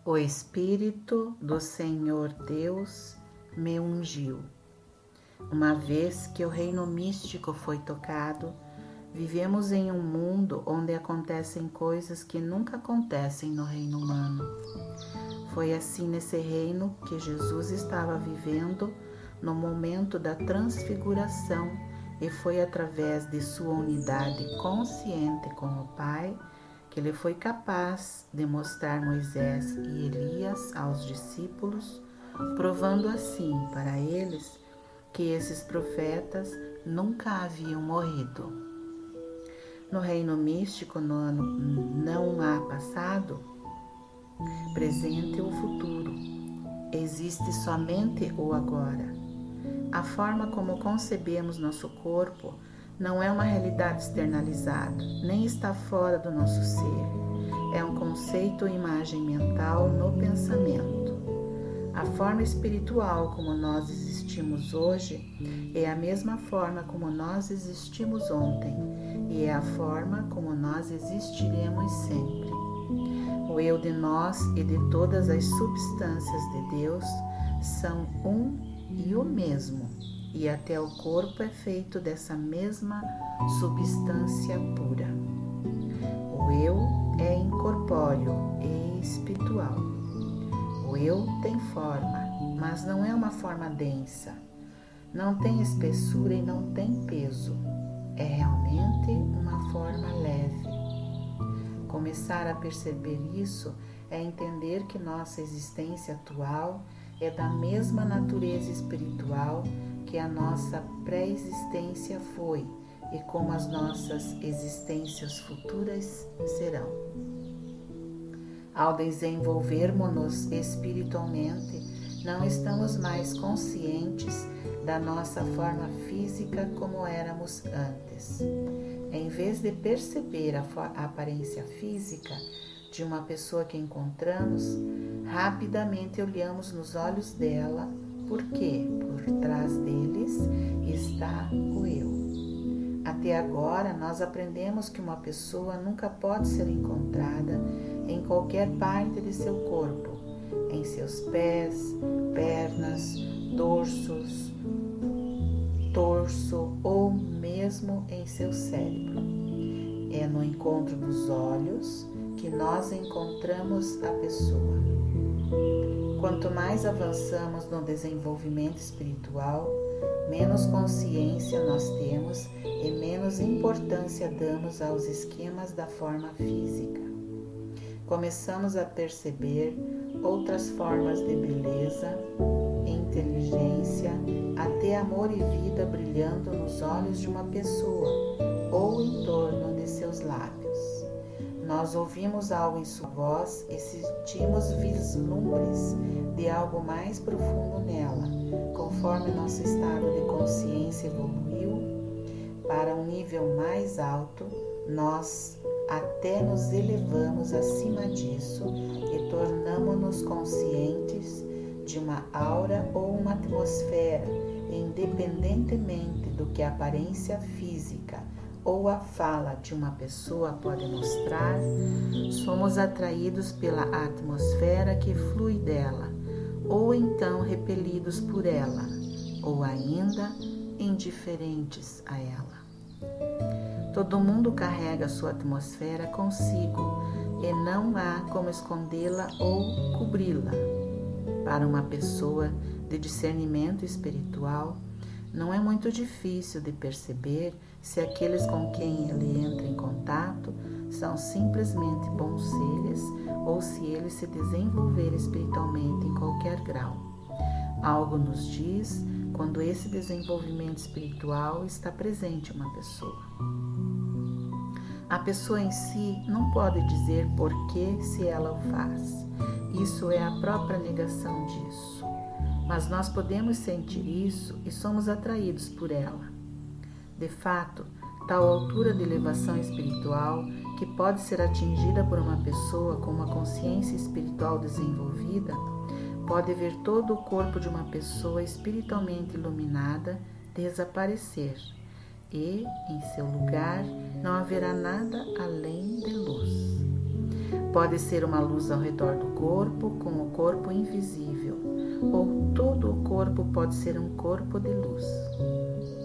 O Espírito do Senhor Deus me ungiu. Uma vez que o reino místico foi tocado, vivemos em um mundo onde acontecem coisas que nunca acontecem no reino humano. Foi assim nesse reino que Jesus estava vivendo no momento da transfiguração e foi através de sua unidade consciente com o Pai que ele foi capaz de mostrar Moisés e Elias aos discípulos, provando assim para eles que esses profetas nunca haviam morrido. No reino místico não há passado, presente ou futuro. Existe somente o agora. A forma como concebemos nosso corpo não é uma realidade externalizada, nem está fora do nosso ser. É um conceito ou imagem mental no pensamento. A forma espiritual como nós existimos hoje é a mesma forma como nós existimos ontem e é a forma como nós existiremos sempre. O eu de nós e de todas as substâncias de Deus são um e o mesmo, e até o corpo é feito dessa mesma substância pura. O eu é incorpóreo e espiritual. O eu tem forma, mas não é uma forma densa, não tem espessura e não tem peso. É realmente uma forma leve. Começar a perceber isso é entender que nossa existência atual é da mesma natureza espiritual que a nossa pré-existência foi e como as nossas existências futuras serão. Ao desenvolvermos-nos espiritualmente, não estamos mais conscientes da nossa forma física como éramos antes. Em vez de perceber a aparência física de uma pessoa que encontramos, rapidamente olhamos nos olhos dela, porque por trás deles está o eu. Até agora, nós aprendemos que uma pessoa nunca pode ser encontrada em qualquer parte de seu corpo, em seus pés, pernas, torso ou mesmo em seu cérebro. É no encontro dos olhos que nós encontramos a pessoa. Quanto mais avançamos no desenvolvimento espiritual, menos consciência nós temos e menos importância damos aos esquemas da forma física. Começamos a perceber outras formas de beleza, inteligência, até amor e vida brilhando nos olhos de uma pessoa ou em torno de seus lábios. Nós ouvimos algo em sua voz e sentimos vislumbres de algo mais profundo nela, conforme nosso estado de consciência evoluiu para um nível mais alto, nós até nos elevamos acima disso e tornamo-nos conscientes de uma aura ou uma atmosfera, independentemente do que a aparência física ou a fala de uma pessoa pode mostrar, somos atraídos pela atmosfera que flui dela, ou então repelidos por ela, ou ainda indiferentes a ela. Todo mundo carrega sua atmosfera consigo e não há como escondê-la ou cobri-la. Para uma pessoa de discernimento espiritual, não é muito difícil de perceber se aqueles com quem ele entra em contato são simplesmente bons seres ou se eles se desenvolveram espiritualmente em qualquer grau. Algo nos diz quando esse desenvolvimento espiritual está presente em uma pessoa. A pessoa em si não pode dizer por que se ela o faz. Isso é a própria negação disso. Mas nós podemos sentir isso e somos atraídos por ela. De fato, tal altura de elevação espiritual, que pode ser atingida por uma pessoa com uma consciência espiritual desenvolvida, pode ver todo o corpo de uma pessoa espiritualmente iluminada desaparecer e, em seu lugar, não haverá nada além de luz. pode ser uma luz ao redor do corpo, com o corpo invisível, ou todo o corpo pode ser um corpo de luz.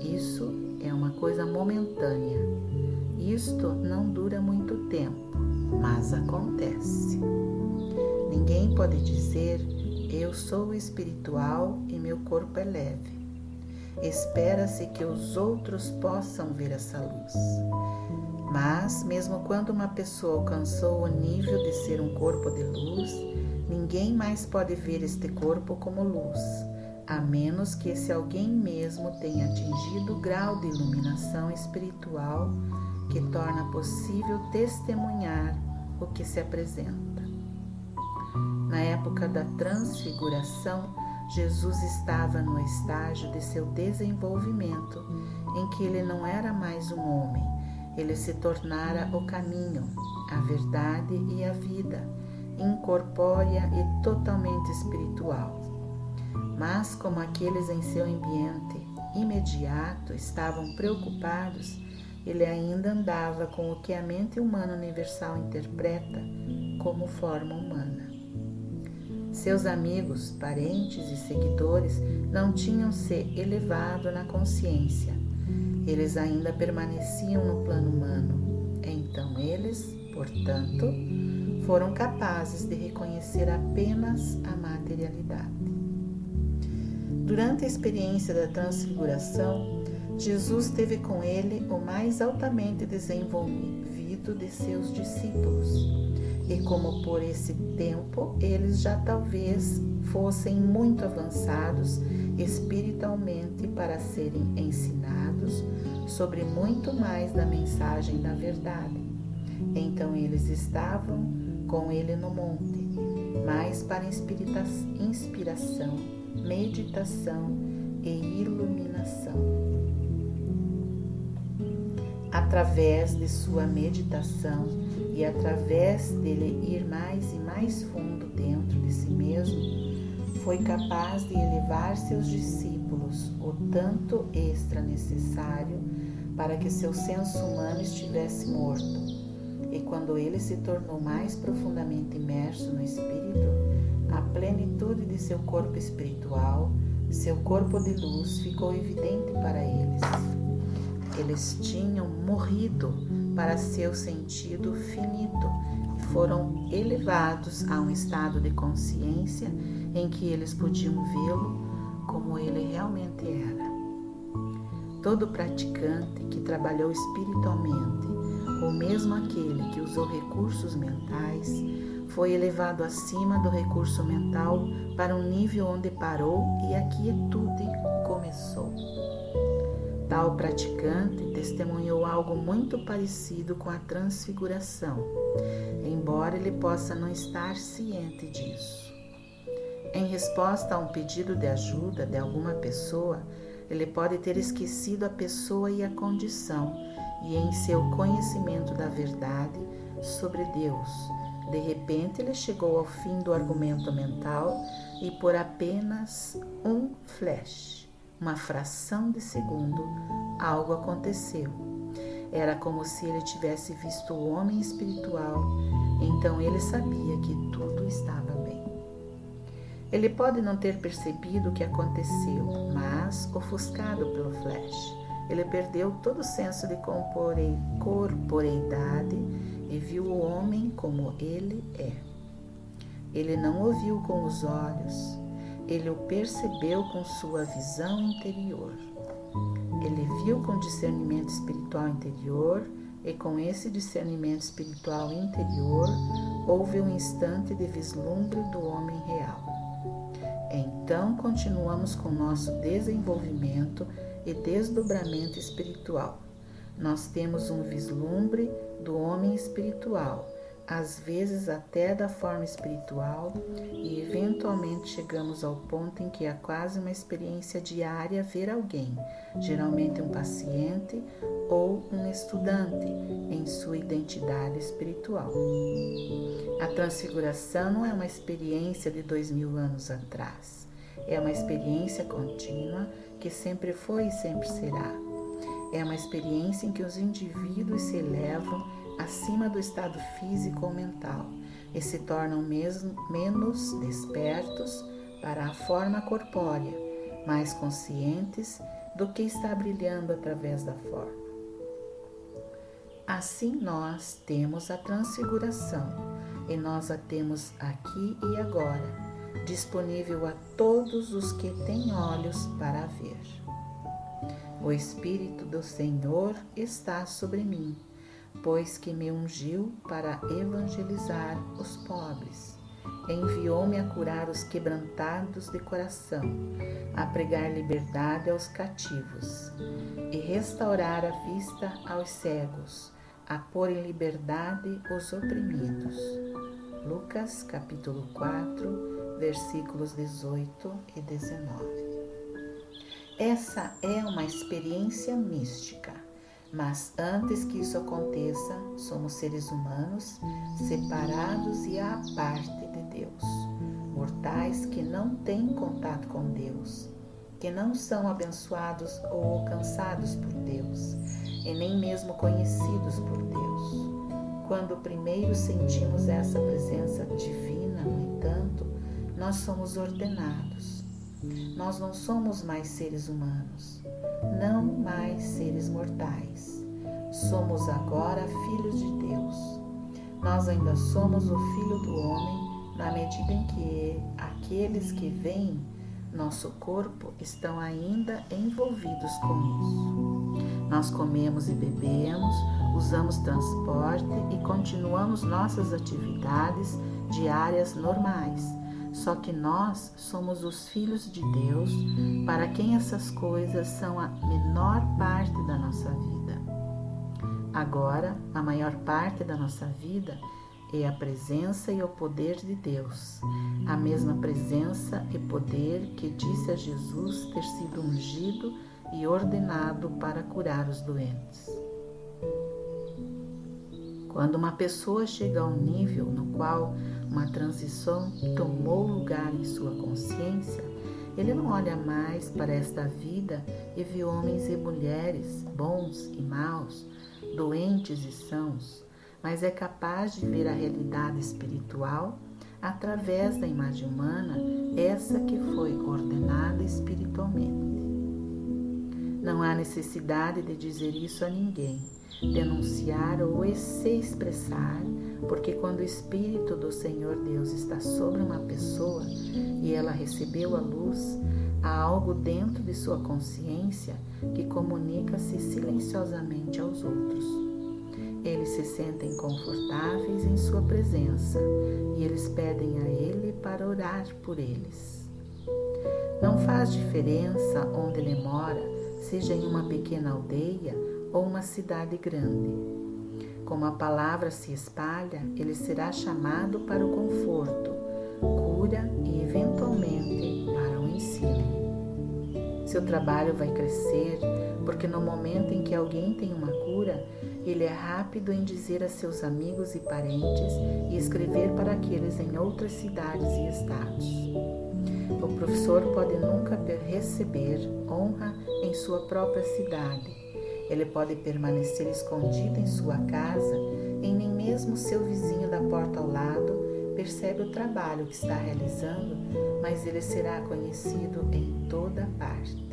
Isso é uma coisa momentânea. Isto não dura muito tempo, mas acontece. Ninguém pode dizer: eu sou espiritual e meu corpo é leve. Espera-se que os outros possam ver essa luz. Mas, mesmo quando uma pessoa alcançou o nível de ser um corpo de luz, ninguém mais pode ver este corpo como luz, a menos que esse alguém mesmo tenha atingido o grau de iluminação espiritual que torna possível testemunhar o que se apresenta. Na época da transfiguração, Jesus estava no estágio de seu desenvolvimento, em que ele não era mais um homem, ele se tornara o caminho, a verdade e a vida, incorpórea e totalmente espiritual. Mas como aqueles em seu ambiente imediato estavam preocupados, ele ainda andava com o que a mente humana universal interpreta como forma humana. Seus amigos, parentes e seguidores não tinham se elevado na consciência. Eles ainda permaneciam no plano humano. Então eles, portanto, foram capazes de reconhecer apenas a materialidade. Durante a experiência da transfiguração, Jesus teve com ele o mais altamente desenvolvido de seus discípulos. E como por esse tempo eles já talvez fossem muito avançados espiritualmente para serem ensinados sobre muito mais da mensagem da verdade. Então eles estavam com ele no monte, mais para inspiração, meditação e iluminação. Através de sua meditação e através dele ir mais e mais fundo dentro de si mesmo, foi capaz de elevar seus discípulos o tanto extra necessário para que seu senso humano estivesse morto. E quando ele se tornou mais profundamente imerso no Espírito, a plenitude de seu corpo espiritual, seu corpo de luz, ficou evidente para eles. Eles tinham morrido para seu sentido finito e foram elevados a um estado de consciência em que eles podiam vê-lo como ele realmente era. Todo praticante que trabalhou espiritualmente, ou mesmo aquele que usou recursos mentais, foi elevado acima do recurso mental para um nível onde parou e a quietude começou. Tal praticante testemunhou algo muito parecido com a transfiguração, embora ele possa não estar ciente disso. Em resposta a um pedido de ajuda de alguma pessoa, ele pode ter esquecido a pessoa e a condição, e em seu conhecimento da verdade sobre Deus, de repente ele chegou ao fim do argumento mental e por apenas um flash, uma fração de segundo, algo aconteceu. Era como se ele tivesse visto o homem espiritual, então ele sabia que tudo estava bem. Ele pode não ter percebido o que aconteceu, mas, ofuscado pelo flash, ele perdeu todo o senso de corporeidade e viu o homem como ele é. Ele não o viu com os olhos, ele o percebeu com sua visão interior. Ele viu com discernimento espiritual interior e com esse discernimento espiritual interior houve um instante de vislumbre do homem real. Então continuamos com nosso desenvolvimento e desdobramento espiritual. Nós temos um vislumbre do homem espiritual, às vezes até da forma espiritual, e eventualmente chegamos ao ponto em que é quase uma experiência diária ver alguém, geralmente um paciente ou um estudante, em sua identidade espiritual. A transfiguração não é uma experiência de 2000 anos atrás, é uma experiência contínua que sempre foi e sempre será. É uma experiência em que os indivíduos se elevam acima do estado físico ou mental, e se tornam menos despertos para a forma corpórea, mais conscientes do que está brilhando através da forma. Assim nós temos a transfiguração, e nós a temos aqui e agora, disponível a todos os que têm olhos para ver. O Espírito do Senhor está sobre mim, pois que me ungiu para evangelizar os pobres. Enviou-me a curar os quebrantados de coração, a pregar liberdade aos cativos e restaurar a vista aos cegos, a pôr em liberdade os oprimidos. Lucas capítulo 4, versículos 18 e 19. Essa é uma experiência mística, mas antes que isso aconteça, somos seres humanos separados e à parte de Deus, mortais que não têm contato com Deus, que não são abençoados ou alcançados por Deus, e nem mesmo conhecidos por Deus. Quando primeiro sentimos essa presença divina, no entanto, nós somos ordenados. Nós não somos mais seres humanos, não mais seres mortais. Somos agora filhos de Deus. Nós ainda somos o Filho do Homem na medida em que aqueles que veem nosso corpo estão ainda envolvidos com isso. Nós comemos e bebemos, usamos transporte e continuamos nossas atividades diárias normais. Só que nós somos os filhos de Deus, para quem essas coisas são a menor parte da nossa vida. Agora, a maior parte da nossa vida é a presença e o poder de Deus, a mesma presença e poder que disse a Jesus ter sido ungido e ordenado para curar os doentes. Quando uma pessoa chega a um nível no qual uma transição tomou lugar em sua consciência, ele não olha mais para esta vida e vê homens e mulheres, bons e maus, doentes e sãos, mas é capaz de ver a realidade espiritual através da imagem humana, essa que foi ordenada espiritualmente. Não há necessidade de dizer isso a ninguém, denunciar ou se expressar, porque quando o Espírito do Senhor Deus está sobre uma pessoa e ela recebeu a luz, há algo dentro de sua consciência que comunica-se silenciosamente aos outros. Eles se sentem confortáveis em sua presença e eles pedem a Ele para orar por eles. Não faz diferença onde ele mora, seja em uma pequena aldeia ou uma cidade grande. Como a palavra se espalha, ele será chamado para o conforto, cura e, eventualmente, para o ensino. Seu trabalho vai crescer, porque no momento em que alguém tem uma cura, ele é rápido em dizer a seus amigos e parentes e escrever para aqueles em outras cidades e estados. O professor pode nunca receber honra em sua própria cidade. Ele pode permanecer escondido em sua casa, e nem mesmo seu vizinho da porta ao lado percebe o trabalho que está realizando, mas ele será conhecido em toda parte.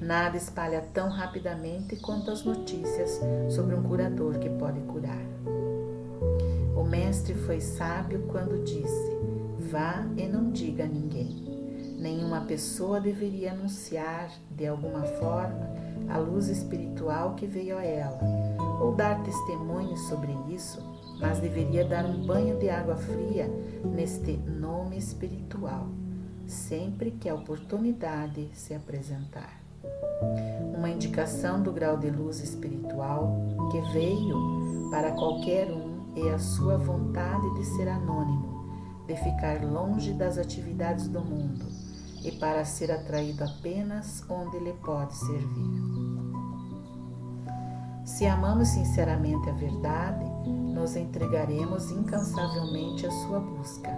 Nada espalha tão rapidamente quanto as notícias sobre um curador que pode curar. O mestre foi sábio quando disse: vá e não diga a ninguém. Nenhuma pessoa deveria anunciar, de alguma forma, a luz espiritual que veio a ela, ou dar testemunho sobre isso, mas deveria dar um banho de água fria neste nome espiritual, sempre que a oportunidade se apresentar. Uma indicação do grau de luz espiritual que veio para qualquer um é a sua vontade de ser anônimo, de ficar longe das atividades do mundo e para ser atraído apenas onde lhe pode servir. Se amamos sinceramente a verdade, nos entregaremos incansavelmente à sua busca.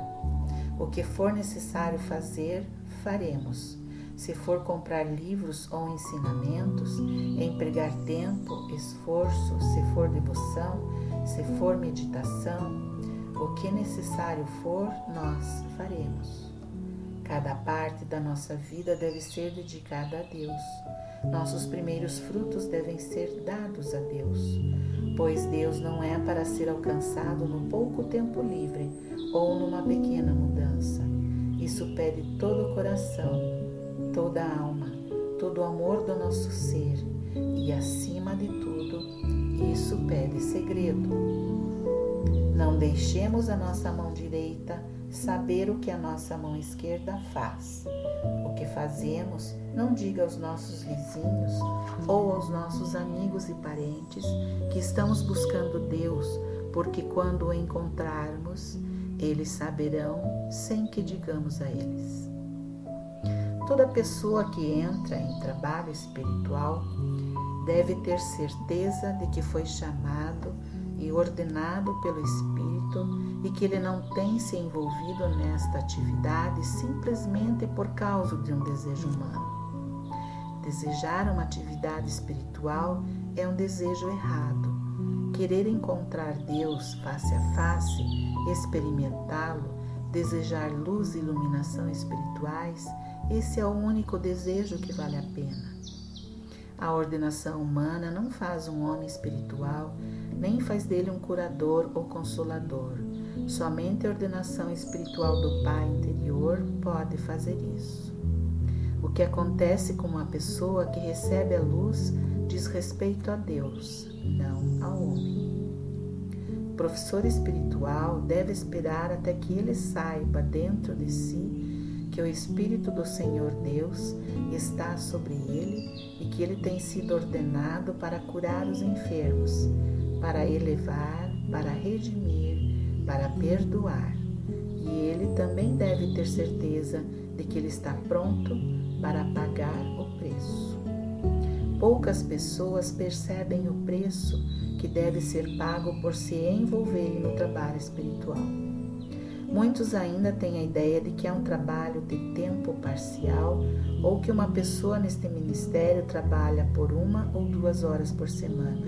O que for necessário fazer, faremos. Se for comprar livros ou ensinamentos, empregar tempo, esforço, se for devoção, se for meditação, O que necessário for, nós faremos. Cada parte da nossa vida deve ser dedicada a Deus. Nossos primeiros frutos devem ser dados a Deus, pois Deus não é para ser alcançado no pouco tempo livre ou numa pequena mudança. Isso pede todo o coração, toda a alma, todo o amor do nosso ser e, acima de tudo, isso pede segredo. Não deixemos a nossa mão direita saber o que a nossa mão esquerda faz. O que fazemos, não diga aos nossos vizinhos ou aos nossos amigos e parentes que estamos buscando Deus, porque quando o encontrarmos, eles saberão sem que digamos a eles. Toda pessoa que entra em trabalho espiritual deve ter certeza de que foi chamado e ordenado pelo Espírito e que ele não tem se envolvido nesta atividade simplesmente por causa de um desejo humano. Desejar uma atividade espiritual é um desejo errado. Querer encontrar Deus face a face, experimentá-lo, desejar luz e iluminação espirituais, esse é o único desejo que vale a pena. A ordenação humana não faz um homem espiritual, nem faz dele um curador ou consolador. Somente a ordenação espiritual do Pai interior pode fazer isso. O que acontece com uma pessoa que recebe a luz diz respeito a Deus, não ao homem. O professor espiritual deve esperar até que ele saiba dentro de si que o Espírito do Senhor Deus está sobre ele e que ele tem sido ordenado para curar os enfermos, para elevar, para redimir, para perdoar. E ele também deve ter certeza de que ele está pronto para pagar o preço. Poucas pessoas percebem o preço que deve ser pago por se envolverem no trabalho espiritual. Muitos ainda têm a ideia de que é um trabalho de tempo parcial ou que uma pessoa neste ministério trabalha por 1 ou 2 horas por semana,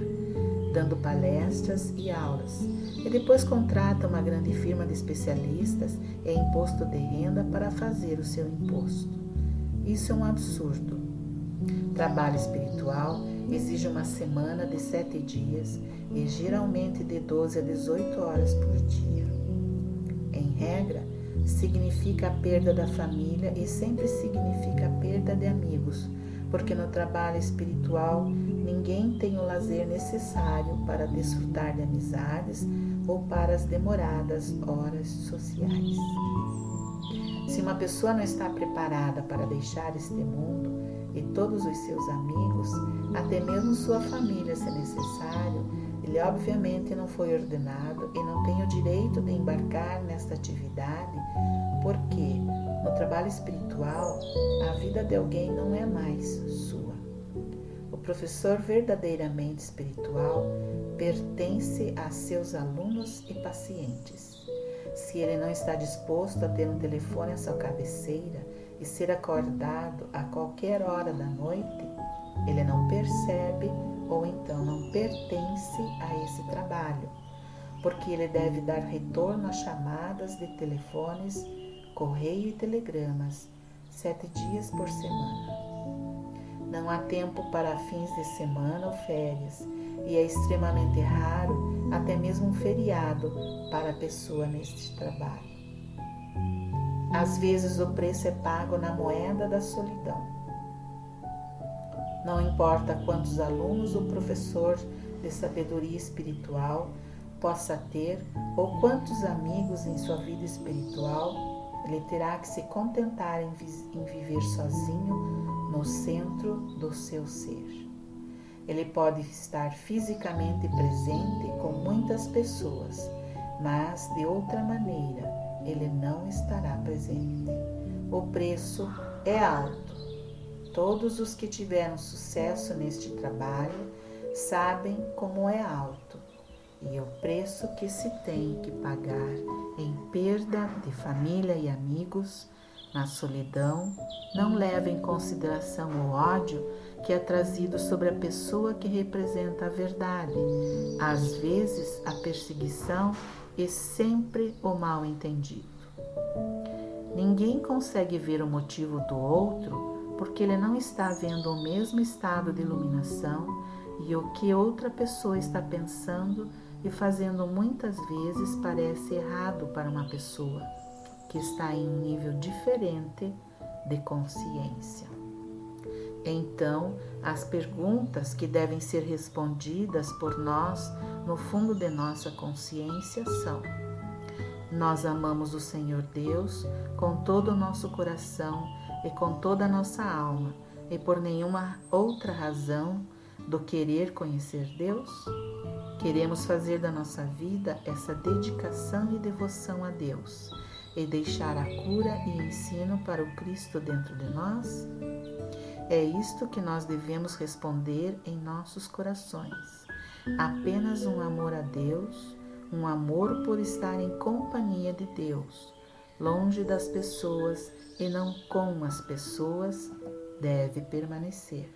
dando palestras e aulas, e depois contrata uma grande firma de especialistas em imposto de renda para fazer o seu imposto. Isso é um absurdo. Trabalho espiritual exige uma semana de 7 dias e geralmente de 12 a 18 horas por dia. Em regra, significa a perda da família e sempre significa a perda de amigos, porque no trabalho espiritual ninguém tem o lazer necessário para desfrutar de amizades ou para as demoradas horas sociais. Se uma pessoa não está preparada para deixar este mundo e todos os seus amigos, até mesmo sua família, se necessário, ele obviamente não foi ordenado e não tem o direito de embarcar nesta atividade, porque no trabalho espiritual a vida de alguém não é mais sua. O professor verdadeiramente espiritual pertence a seus alunos e pacientes. Se ele não está disposto a ter um telefone à sua cabeceira e ser acordado a qualquer hora da noite, ele não percebe ou então não pertence a esse trabalho, porque ele deve dar retorno a chamadas de telefones, correio e telegramas 7 dias por semana. Não há tempo para fins de semana ou férias, e é extremamente raro até mesmo um feriado para a pessoa neste trabalho. Às vezes o preço é pago na moeda da solidão. Não importa quantos alunos o professor de sabedoria espiritual possa ter ou quantos amigos em sua vida espiritual, ele terá que se contentar em viver sozinho no centro do seu ser. Ele pode estar fisicamente presente com muitas pessoas, mas de outra maneira ele não estará presente. O preço é alto. Todos os que tiveram sucesso neste trabalho sabem como é alto e o preço que se tem que pagar em perda de família e amigos, na solidão. Não leva em consideração o ódio que é trazido sobre a pessoa que representa a verdade. Às vezes, a perseguição e sempre o mal entendido. Ninguém consegue ver o motivo do outro porque ele não está vendo o mesmo estado de iluminação e o que outra pessoa está pensando e fazendo muitas vezes parece errado para uma pessoa que está em um nível diferente de consciência. Então, as perguntas que devem ser respondidas por nós no fundo de nossa consciência são: nós amamos o Senhor Deus com todo o nosso coração e com toda a nossa alma e por nenhuma outra razão do querer conhecer Deus? Queremos fazer da nossa vida essa dedicação e devoção a Deus e deixar a cura e ensino para o Cristo dentro de nós? É isto que nós devemos responder em nossos corações. Apenas um amor a Deus, um amor por estar em companhia de Deus, longe das pessoas e não com as pessoas, deve permanecer.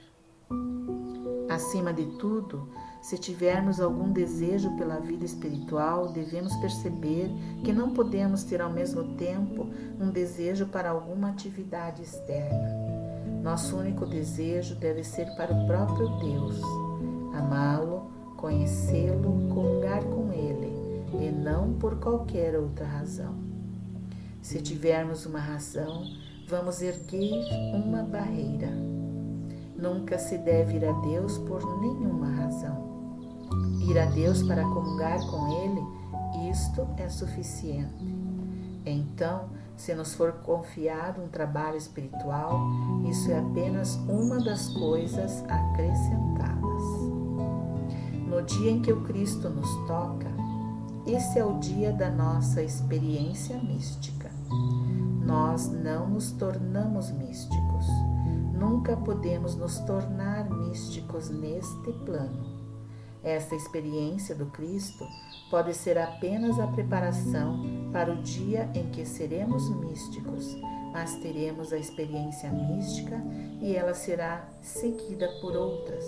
Acima de tudo, se tivermos algum desejo pela vida espiritual, devemos perceber que não podemos ter ao mesmo tempo um desejo para alguma atividade externa. Nosso único desejo deve ser para o próprio Deus, amá-lo, conhecê-lo, comungar com Ele, e não por qualquer outra razão. Se tivermos uma razão, vamos erguer uma barreira. Nunca se deve ir a Deus por nenhuma razão. Ir a Deus para comungar com Ele, isto é suficiente. Então, se nos for confiado um trabalho espiritual, isso é apenas uma das coisas acrescentadas. No dia em que o Cristo nos toca, esse é o dia da nossa experiência mística. Nós não nos tornamos místicos. Nunca podemos nos tornar místicos neste plano. Esta experiência do Cristo pode ser apenas a preparação para o dia em que seremos místicos, mas teremos a experiência mística e ela será seguida por outras,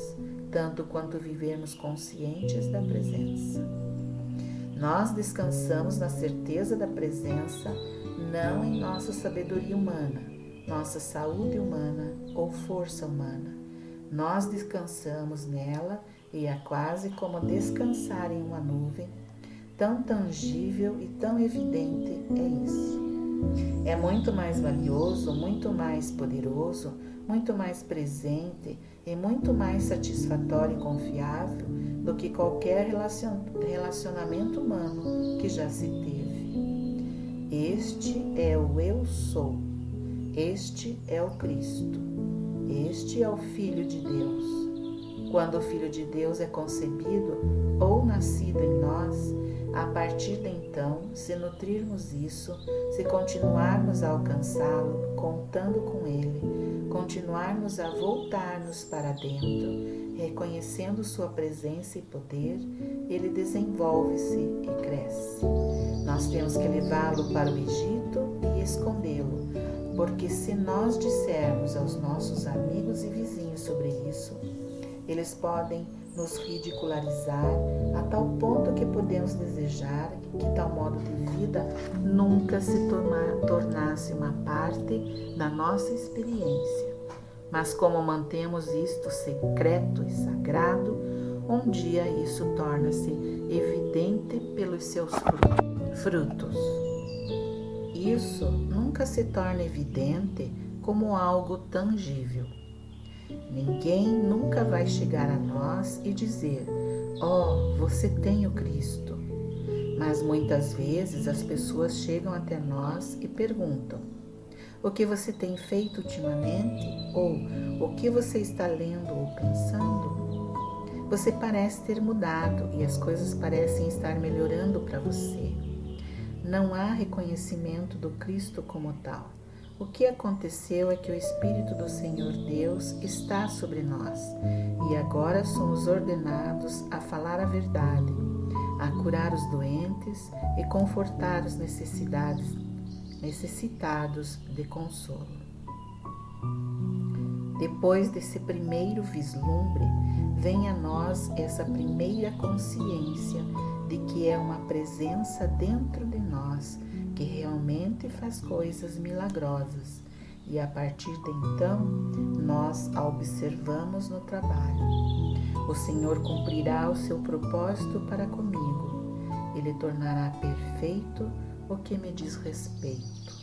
tanto quanto vivermos conscientes da presença. Nós descansamos na certeza da presença, não em nossa sabedoria humana, nossa saúde humana ou força humana. Nós descansamos nela e é quase como descansar em uma nuvem, tão tangível e tão evidente é isso. É muito mais valioso, muito mais poderoso, muito mais presente e muito mais satisfatório e confiável do que qualquer relacionamento humano que já se teve. Este é o Eu Sou. Este é o Cristo. Este é o Filho de Deus. Quando o Filho de Deus é concebido ou nascido em nós, a partir de então, se nutrirmos isso, se continuarmos a alcançá-lo, contando com ele, continuarmos a voltar-nos para dentro, reconhecendo sua presença e poder, ele desenvolve-se e cresce. Nós temos que levá-lo para o Egito e escondê-lo, porque se nós dissermos aos nossos amigos e vizinhos sobre isso, eles podem nos ridicularizar a tal ponto que podemos desejar que tal modo de vida nunca se tornasse uma parte da nossa experiência. Mas como mantemos isto secreto e sagrado, um dia isso torna-se evidente pelos seus frutos. Isso nunca se torna evidente como algo tangível. Ninguém nunca vai chegar a nós e dizer: "Oh, você tem o Cristo." Mas muitas vezes as pessoas chegam até nós e perguntam: "O que você tem feito ultimamente?" Ou "O que você está lendo ou pensando?" Você parece ter mudado e as coisas parecem estar melhorando para você. Não há reconhecimento do Cristo como tal. O que aconteceu é que o Espírito do Senhor Deus está sobre nós e agora somos ordenados a falar a verdade, a curar os doentes e confortar os necessitados de consolo. Depois desse primeiro vislumbre, vem a nós essa primeira consciência de que é uma presença dentro de nós que realmente faz coisas milagrosas, e a partir de então nós a observamos no trabalho. O Senhor cumprirá o seu propósito para comigo. Ele tornará perfeito o que me diz respeito.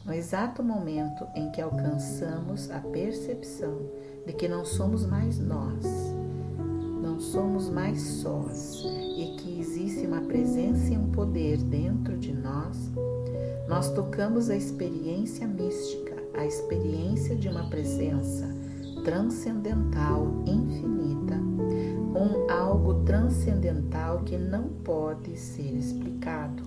No exato momento em que alcançamos a percepção de que não somos mais nós, não somos mais sós, e que existe uma presença e um poder dentro de nós, nós tocamos a experiência mística, a experiência de uma presença transcendental, infinita, algo transcendental que não pode ser explicado.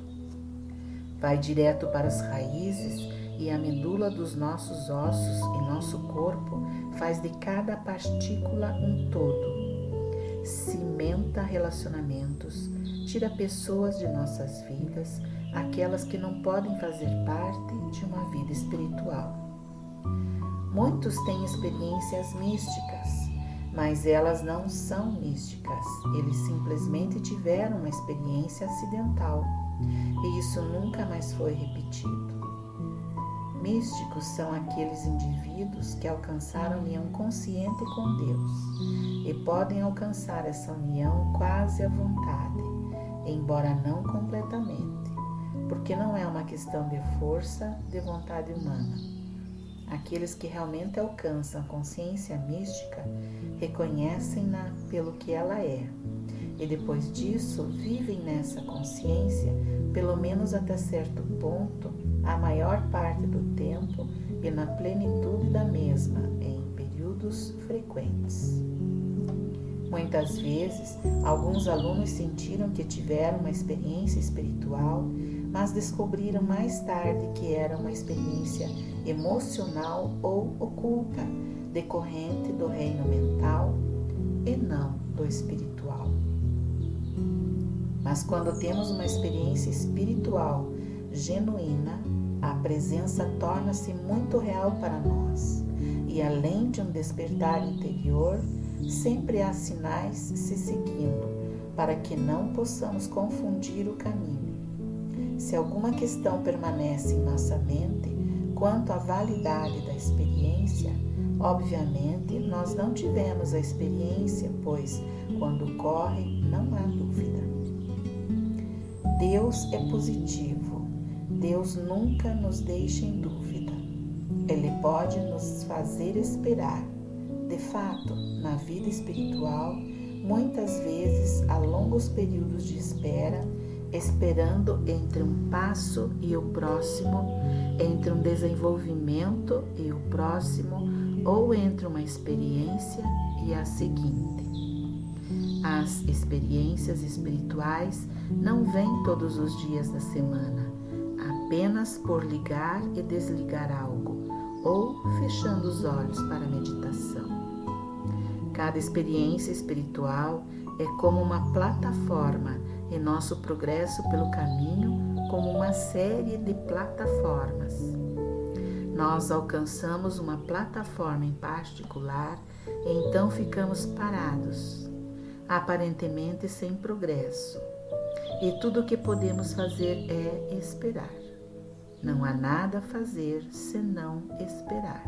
Vai direto para as raízes e a medula dos nossos ossos e nosso corpo faz de cada partícula um todo. Cimenta relacionamentos, tira pessoas de nossas vidas, aquelas que não podem fazer parte de uma vida espiritual. Muitos têm experiências místicas, mas elas não são místicas, eles simplesmente tiveram uma experiência acidental e isso nunca mais foi repetido. Místicos são aqueles indivíduos que alcançaram união consciente com Deus e podem alcançar essa união quase à vontade, embora não completamente, porque não é uma questão de força de vontade humana. Aqueles que realmente alcançam a consciência mística reconhecem-na pelo que ela é e depois disso vivem nessa consciência, pelo menos até certo ponto, a maior parte do tempo e na plenitude da mesma, em períodos frequentes. Muitas vezes, alguns alunos sentiram que tiveram uma experiência espiritual, mas descobriram mais tarde que era uma experiência emocional ou oculta, decorrente do reino mental e não do espiritual. Mas quando temos uma experiência espiritual genuína, a presença torna-se muito real para nós e, além de um despertar interior, sempre há sinais se seguindo para que não possamos confundir o caminho. Se alguma questão permanece em nossa mente quanto à validade da experiência, obviamente nós não tivemos a experiência, pois quando ocorre não há dúvida. Deus é positivo. Deus nunca nos deixa em dúvida. Ele pode nos fazer esperar. De fato, na vida espiritual, muitas vezes há longos períodos de espera, esperando entre um passo e o próximo, entre um desenvolvimento e o próximo, ou entre uma experiência e a seguinte. As experiências espirituais não vêm todos os dias da semana, apenas por ligar e desligar algo, ou fechando os olhos para a meditação. Cada experiência espiritual é como uma plataforma em nosso progresso pelo caminho, como uma série de plataformas. Nós alcançamos uma plataforma em particular e então ficamos parados, aparentemente sem progresso. E tudo o que podemos fazer é esperar. Não há nada a fazer senão esperar.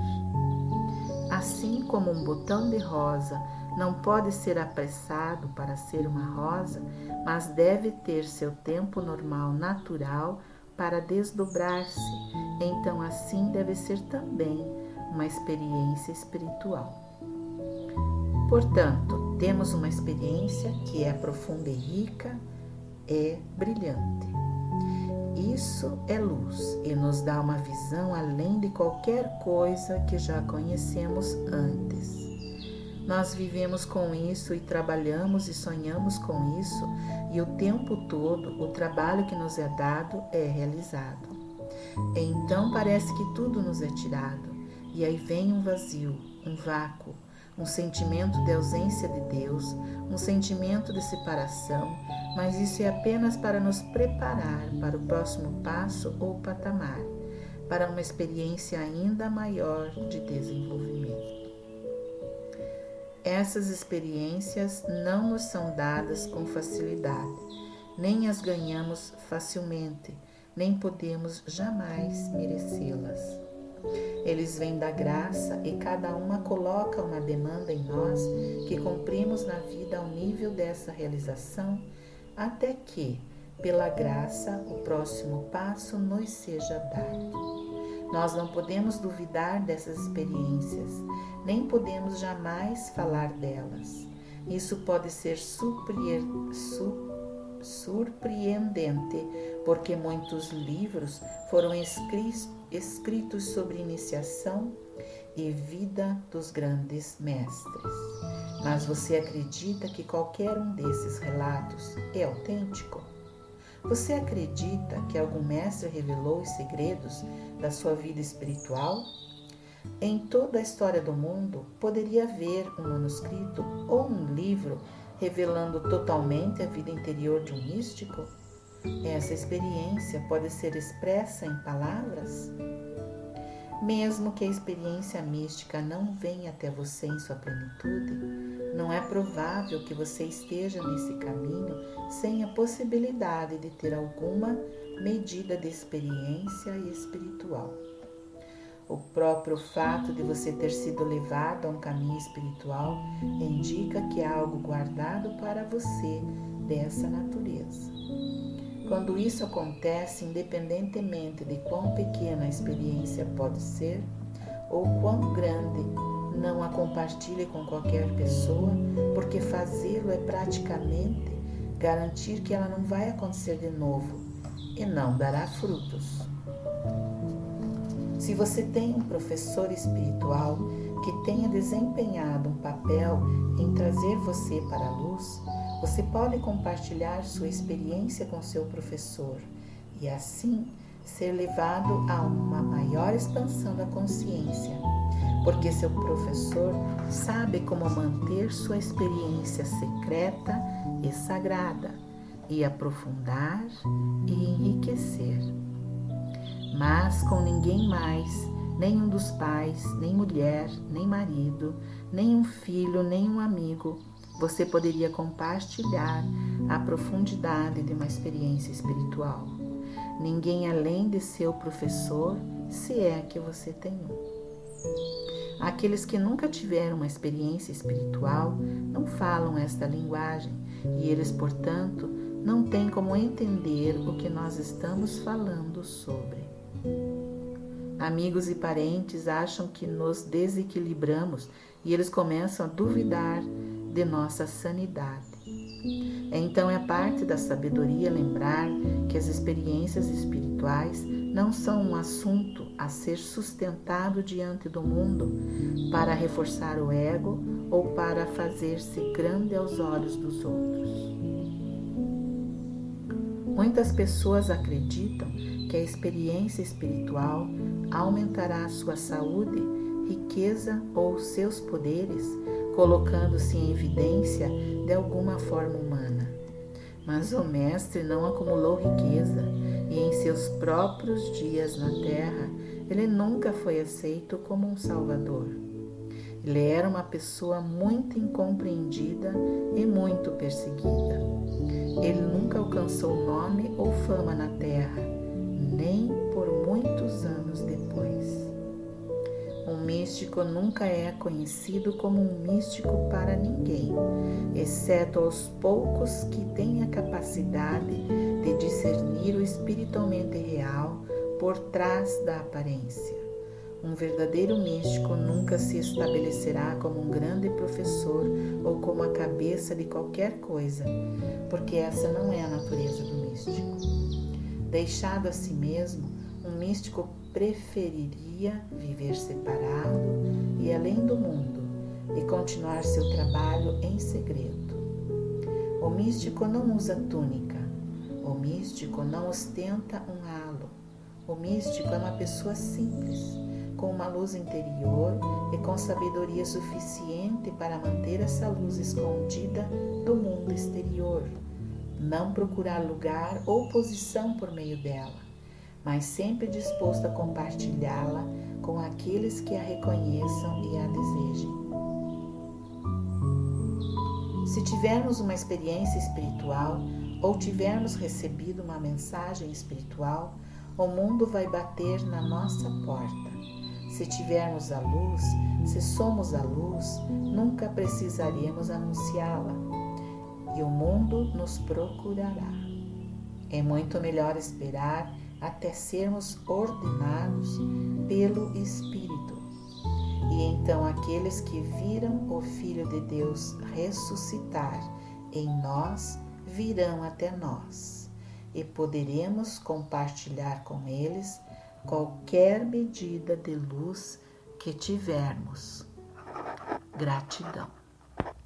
Assim como um botão de rosa não pode ser apressado para ser uma rosa, mas deve ter seu tempo normal, natural, para desdobrar-se, então assim deve ser também uma experiência espiritual. Portanto, temos uma experiência que é profunda e rica, é brilhante. Isso é luz e nos dá uma visão além de qualquer coisa que já conhecemos antes. Nós vivemos com isso e trabalhamos e sonhamos com isso, e o tempo todo o trabalho que nos é dado é realizado. Então parece que tudo nos é tirado, e aí vem um vazio, um vácuo, um sentimento de ausência de Deus, um sentimento de separação, mas isso é apenas para nos preparar para o próximo passo ou patamar, para uma experiência ainda maior de desenvolvimento. Essas experiências não nos são dadas com facilidade, nem as ganhamos facilmente, nem podemos jamais merecê-las. Eles vêm da graça e cada uma coloca uma demanda em nós que cumprimos na vida ao nível dessa realização, até que, pela graça, o próximo passo nos seja dado. Nós não podemos duvidar dessas experiências, nem podemos jamais falar delas. Isso pode ser surpreendente, porque muitos livros foram escritos sobre iniciação e vida dos grandes mestres. Mas você acredita que qualquer um desses relatos é autêntico? Você acredita que algum mestre revelou os segredos da sua vida espiritual? Em toda a história do mundo, poderia haver um manuscrito ou um livro revelando totalmente a vida interior de um místico? Essa experiência pode ser expressa em palavras? Mesmo que a experiência mística não venha até você em sua plenitude, não é provável que você esteja nesse caminho sem a possibilidade de ter alguma medida de experiência espiritual. O próprio fato de você ter sido levado a um caminho espiritual indica que há algo guardado para você dessa natureza. Quando isso acontece, independentemente de quão pequena a experiência pode ser ou quão grande, não a compartilhe com qualquer pessoa, porque fazê-lo é praticamente garantir que ela não vai acontecer de novo e não dará frutos. Se você tem um professor espiritual que tenha desempenhado um papel em trazer você para a luz, você pode compartilhar sua experiência com seu professor e assim ser levado a uma maior expansão da consciência, porque seu professor sabe como manter sua experiência secreta e sagrada e aprofundar e enriquecer. Mas com ninguém mais, nenhum dos pais, nem mulher, nem marido, nem um filho, nem um amigo, você poderia compartilhar a profundidade de uma experiência espiritual. Ninguém além de seu professor, se é que você tem um. Aqueles que nunca tiveram uma experiência espiritual não falam esta linguagem e eles, portanto, não têm como entender o que nós estamos falando sobre. Amigos e parentes acham que nos desequilibramos e eles começam a duvidar de nossa sanidade. Então é parte da sabedoria lembrar que as experiências espirituais não são um assunto a ser sustentado diante do mundo para reforçar o ego ou para fazer-se grande aos olhos dos outros. Muitas pessoas acreditam que a experiência espiritual aumentará sua saúde, riqueza ou seus poderes, colocando-se em evidência de alguma forma humana. Mas o Mestre não acumulou riqueza e em seus próprios dias na Terra, ele nunca foi aceito como um salvador. Ele era uma pessoa muito incompreendida e muito perseguida. Ele nunca alcançou nome ou fama na Terra, nem por muitos anos depois. Um místico nunca é conhecido como um místico para ninguém, exceto aos poucos que têm a capacidade de discernir o espiritualmente real por trás da aparência. Um verdadeiro místico nunca se estabelecerá como um grande professor ou como a cabeça de qualquer coisa, porque essa não é a natureza do místico. Deixado a si mesmo, um místico preferiria viver separado e além do mundo e continuar seu trabalho em segredo. O místico não usa túnica. O místico não ostenta um halo. O místico é uma pessoa simples, com uma luz interior e com sabedoria suficiente para manter essa luz escondida do mundo exterior, não procurar lugar ou posição por meio dela, mas sempre disposto a compartilhá-la com aqueles que a reconheçam e a desejem. Se tivermos uma experiência espiritual ou tivermos recebido uma mensagem espiritual, o mundo vai bater na nossa porta. Se tivermos a luz, se somos a luz, nunca precisaremos anunciá-la e o mundo nos procurará. É muito melhor esperar até sermos ordenados pelo Espírito. E então aqueles que viram o Filho de Deus ressuscitar em nós virão até nós e poderemos compartilhar com eles qualquer medida de luz que tivermos. Gratidão.